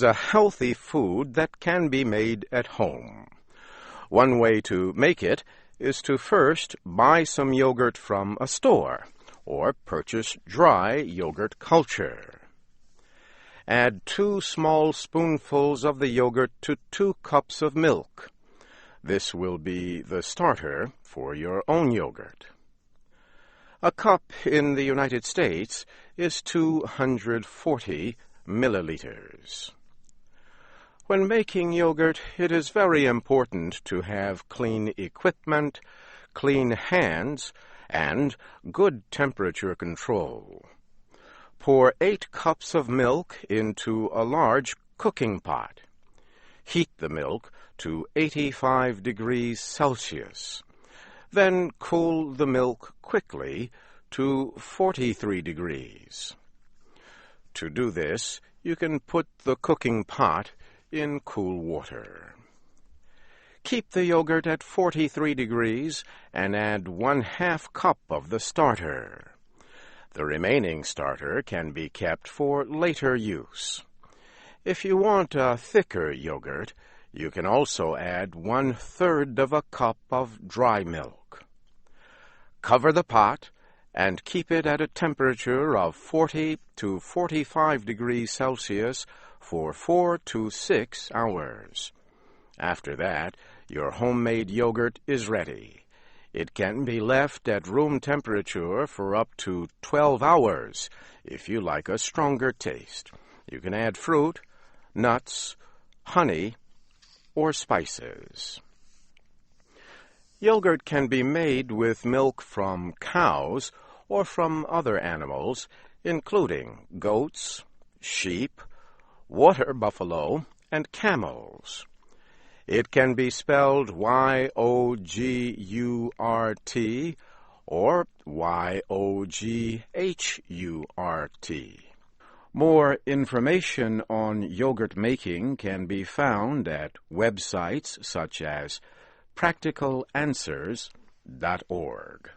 a healthy food that can be made at home. One way to make it is to first buy some yogurt from a store or purchase dry yogurt culture. Add 2 small spoonfuls of the yogurt to 2 cups of milk. This will be the starter for your own yogurt. A cup in the United States is 240 milliliters. When making yogurt, it is very important to have clean equipment, clean hands, and good temperature control. Pour 8 cups of milk into a large cooking pot. Heat the milk to 85 degrees Celsius. Then cool the milk quickly to 43 degrees. To do this, you can put the cooking pot in cool water. Keep the yogurt at 43 degrees and add 1/2 cup of the starter. The remaining starter can be kept for later use. If you want a thicker yogurt, you can also add 1/3 of a cup of dry milk. Cover the pot and keep it at a temperature of 40 to 45 degrees Celsius for 4 to 6 hours. After that, your homemade yogurt is ready. It can be left at room temperature for up to 12 hours if you like a stronger taste. You can add fruit, nuts, honey, or spices. Yogurt can be made with milk from cows or from other animals, including goats, sheep, water buffalo, and camels. It can be spelled Y-O-G-U-R-T or Y-O-G-H-U-R-T. More information on yogurt making can be found at websites such as practicalanswers.org.